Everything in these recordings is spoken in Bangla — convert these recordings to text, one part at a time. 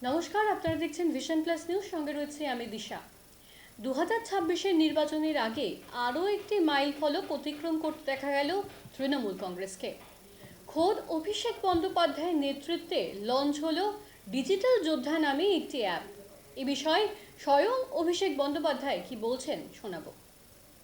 নমস্কার, আপনারা দেখছেন ভিশন প্লাস নিউজ, সঙ্গে রয়েছে আমি দিশা। 2026-এর নির্বাচনের আগে আরও একটি মাইল ফলক অতিক্রম করতে দেখা গেল তৃণমূল কংগ্রেসকে। খোদ অভিষেক বন্দ্যোপাধ্যায়ের নেতৃত্বে লঞ্চ হলো ডিজিটাল যোদ্ধা নামে একটি অ্যাপ। এ বিষয়ে স্বয়ং অভিষেক বন্দ্যোপাধ্যায় কি বলছেন শোনাবো।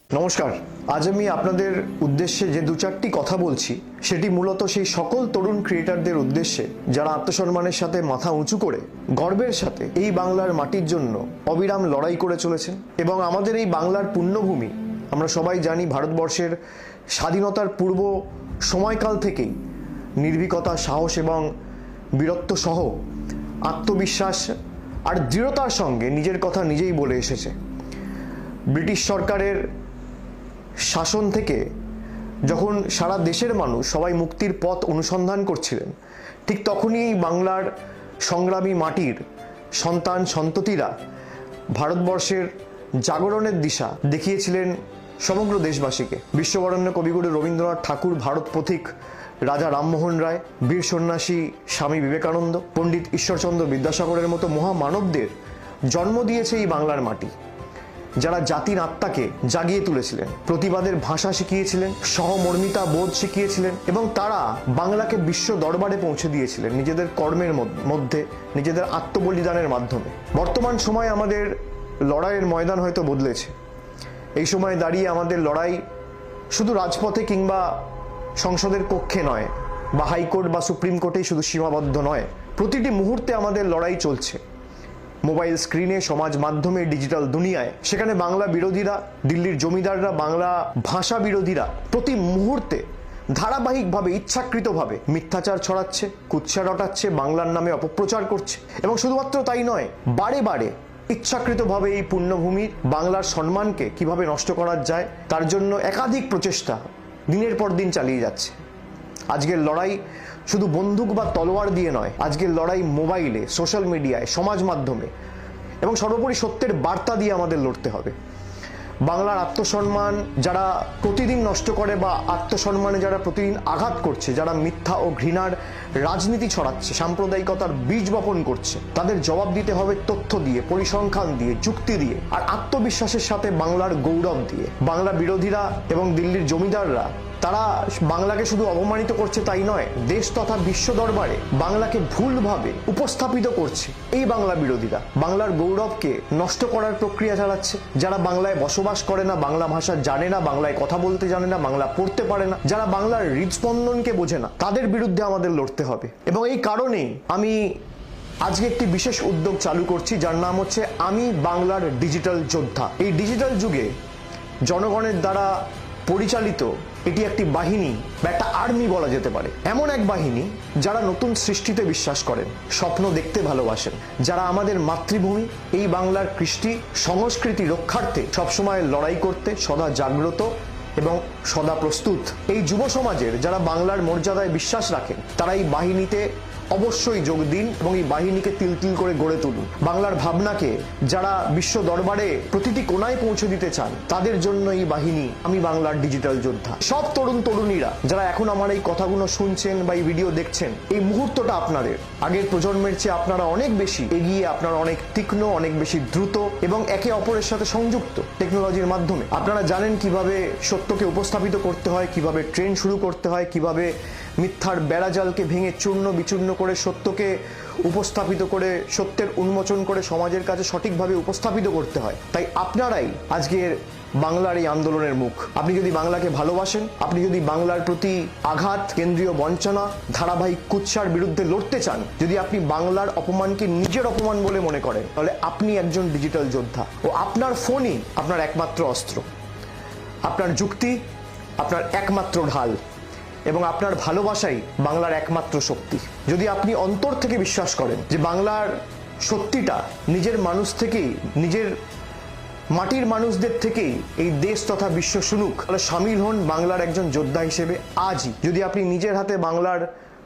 নমস্কার, আজ আমি আপনাদের উদ্দেশ্যে যে দু চারটি কথা বলছি সেটি মূলত সেই সকল তরুণ ক্রিয়েটারদের উদ্দেশ্যে যারা আত্মসম্মানের সাথে মাথা উঁচু করে গর্বের সাথে এই বাংলার মাটির জন্য অবিরাম লড়াই করে চলেছেন। এবং আমাদের এই বাংলার পুণ্যভূমি, আমরা সবাই জানি ভারতবর্ষের স্বাধীনতার পূর্ব সময়কাল থেকেই নির্ভীকতা, সাহস এবং বীরত্ব সহ আত্মবিশ্বাস আর দৃঢ়তার সঙ্গে নিজের কথা নিজেই বলে এসেছে। ব্রিটিশ সরকারের শাসন থেকে যখন সারা দেশের মানুষ সবাই মুক্তির পথ অনুসন্ধান করছিলেন, ঠিক তখনই এই বাংলার সংগ্রামী মাটির সন্তান সন্ততিরা ভারতবর্ষের জাগরণের দিশা দেখিয়েছিলেন সমগ্র দেশবাসীকে। বিশ্ববরেণ্য কবিগুরু রবীন্দ্রনাথ ঠাকুর, ভারত পথিক রাজা রামমোহন রায়, বীর সন্ন্যাসী স্বামী বিবেকানন্দ, পণ্ডিত ঈশ্বরচন্দ্র বিদ্যাসাগরের মতো মহামানবদের জন্ম দিয়েছে এই বাংলার মাটি, যারা জাতির আত্মাকে জাগিয়ে তুলেছিলেন, প্রতিবাদের ভাষা শিখিয়েছিলেন, সহমর্মিতা বোধ শিখিয়েছিলেন এবং তারা বাংলাকে বিশ্ব দরবারে পৌঁছে দিয়েছিলেন নিজেদের কর্মের মধ্যে, নিজেদের আত্মবলিদানের মাধ্যমে। বর্তমান সময়ে আমাদের লড়াইয়ের ময়দান হয়তো বদলেছে। এই সময় দাঁড়িয়ে আমাদের লড়াই শুধু রাজপথে কিংবা সংসদের কক্ষে নয়, বা হাইকোর্ট বা সুপ্রিম কোর্টেই শুধু সীমাবদ্ধ নয়। প্রতিটি মুহূর্তে আমাদের লড়াই চলছে মোবাইল স্ক্রিনে, সমাজ মাধ্যমে, ডিজিটাল দুনিয়ায়। সেখানে বাংলা বিরোধীরা, দিল্লির জমিদাররা, বাংলা ভাষা বিরোধীরা প্রতি মুহূর্তে ধারাবাহিকভাবে, ইচ্ছাকৃতভাবে মিথ্যাচার ছড়াচ্ছে, কুৎসা রটাচ্ছে, বাংলার নামে অপপ্রচার করছে। এবং শুধুমাত্র তাই নয়, বারে বারে ইচ্ছাকৃতভাবে এই পুণ্যভূমির বাংলার সম্মানকে কিভাবে নষ্ট করা যায় তার জন্য একাধিক প্রচেষ্টা দিনের পর দিন চালিয়ে যাচ্ছে। আজকের লড়াই শুধু বন্দুক বা তলোয়ার দিয়ে নয়, আজকের লড়াই মোবাইলে, সোশ্যাল মিডিয়ায়, সমাজ মাধ্যমে এবং সর্বোপরি সত্যের বার্তা দিয়ে আমাদের লড়তে হবে। বাংলার আত্মসম্মান যারা প্রতিদিন নষ্ট করে বা আত্মসম্মানে যারা প্রতিদিন আঘাত করছে, যারা মিথ্যা ও ঘৃণার রাজনীতি ছড়াচ্ছে, সাম্প্রদায়িকতার বীজ বপন করছে, তাদের জবাব দিতে হবে তথ্য দিয়ে, পরিসংখ্যান দিয়ে, যুক্তি দিয়ে আর আত্মবিশ্বাসের সাথে বাংলার গৌরব দিয়ে। বাংলা বিরোধীরা এবং দিল্লির জমিদাররা তারা বাংলাকে শুধু অপমানিত করছে তাই নয়, দেশ তথা বিশ্ব দরবারে বাংলাকে ভুলভাবে উপস্থাপিত করছে। এই বাংলা বিরোধীরা বাংলার গৌরবকে নষ্ট করার প্রক্রিয়া চালাচ্ছে। যারা বাংলায় বসবাস করে না, বাংলা ভাষা জানে না, বাংলায় কথা বলতে জানে না, বাংলা পড়তে পারে না, যারা বাংলার হৃদস্পন্দনকে বোঝে না, তাদের বিরুদ্ধে আমাদের লড়তে হবে। এবং এই কারণেই আমি আজকে একটি বিশেষ উদ্যোগ চালু করছি, যার নাম হচ্ছে আমি বাংলার ডিজিটাল যোদ্ধা। এই ডিজিটাল যুগে জনগণের দ্বারা পরিচালিত এটি একটি বাহিনী বা একটা আর্মি বলা যেতে পারে। এমন এক বাহিনী যারা নতুন সৃষ্টিতে বিশ্বাস করেন, স্বপ্ন দেখতে ভালোবাসেন, যারা আমাদের মাতৃভূমি এই বাংলার কৃষ্টি সংস্কৃতি রক্ষার্থে সবসময় লড়াই করতে সদা জাগ্রত এবং সদা প্রস্তুত। এই যুব সমাজের যারা বাংলার মর্যাদায় বিশ্বাস রাখেন, তারা এই বাহিনীতে অবশ্যই যোগ দিন এবং এই বাহিনীকে তিল তিল করে গড়ে তুলুন। বাংলার ভাবনাকে যারা বিশ্ব দরবারে প্রতিটি কোণায় পৌঁছে দিতে চান, তাদের জন্য এই বাহিনী আমি বাংলার ডিজিটাল যোদ্ধা। সব তরুণ তরুণীরা যারা এখন আমার এই কথাগুলো শুনছেন বা এই ভিডিও দেখছেন, এই মুহূর্তটা আপনাদের। আগের প্রজন্মের চেয়ে আপনারা অনেক বেশি এগিয়ে, আপনারা অনেক তীক্ষ্ণ, অনেক বেশি দ্রুত এবং একে অপরের সাথে সংযুক্ত টেকনোলজির মাধ্যমে। আপনারা জানেন কিভাবে সত্যকে উপস্থাপিত করতে হয়, কিভাবে ট্রেন শুরু করতে হয়, কিভাবে মিথ্যার বেড়াজালকে ভেঙে চূর্ণ বিচূর্ণ করে সত্যকে উপস্থাপিত করে, সত্যের উন্মোচন করে সমাজের কাছে সঠিকভাবে উপস্থাপিত করতে হয়। তাই আপনারাই আজকের বাংলার এই আন্দোলনের মুখ। আপনি যদি বাংলাকে ভালোবাসেন, আপনি যদি বাংলার প্রতি আঘাত, কেন্দ্রীয় বঞ্চনা, ধারাবাহিক কুৎসার বিরুদ্ধে লড়তে চান, যদি আপনি বাংলার অপমানকে নিজের অপমান বলে মনে করেন, তাহলে আপনি একজন ডিজিটাল যোদ্ধা ও আপনার ফোনই আপনার একমাত্র অস্ত্র, আপনার যুক্তি আপনার একমাত্র ঢাল এবং আপনার ভালোবাসাই বাংলার একমাত্র শক্তি। যদি আপনি অন্তর থেকে বিশ্বাস করেন যে বাংলার সত্যিটা নিজের মানুষ থেকেই, নিজের মাটির মানুষদের থেকেই এই দেশ তথা বিশ্ব শুনুক, তাহলে সামিল হন বাংলার একজন যোদ্ধা হিসেবে আজই। যদি আপনি নিজের হাতে বাংলার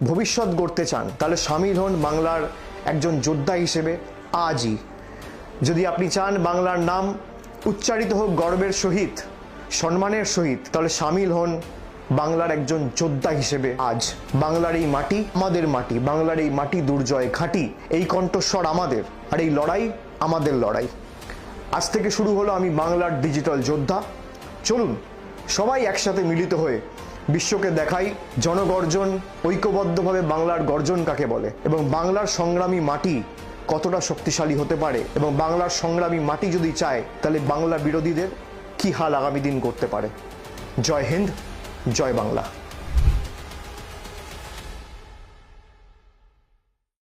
ভবিষ্যৎ গড়তে চান, তাহলে সামিল হন বাংলার একজন যোদ্ধা হিসেবে আজই। যদি আপনি চান বাংলার নাম উচ্চারিত হোক গর্বের সহিত, সম্মানের সহিত, তাহলে সামিল হন বাংলার একজন যোদ্ধা হিসেবে আজ বাংলার এই মাটি আমাদের মাটি, বাংলার এই মাটি দুর্জয় ঘাঁটি, এই কণ্ঠস্বর আমাদের, আর এই লড়াই আমাদের লড়াই। আজ থেকে শুরু হলো আমি বাংলার ডিজিটাল যোদ্ধা। চলুন সবাই একসাথে মিলিত হয়ে বিশ্বকে দেখাই জনগর্জন, ঐক্যবদ্ধভাবে বাংলার গর্জন কাকে বলে, এবং বাংলার সংগ্রামী মাটি কতটা শক্তিশালী হতে পারে, এবং বাংলার সংগ্রামী মাটি যদি চায় তাহলে বাংলা বিরোধীদের কি হাল আগামী দিন করতে পারে। জয় হিন্দ, জয় বাংলা।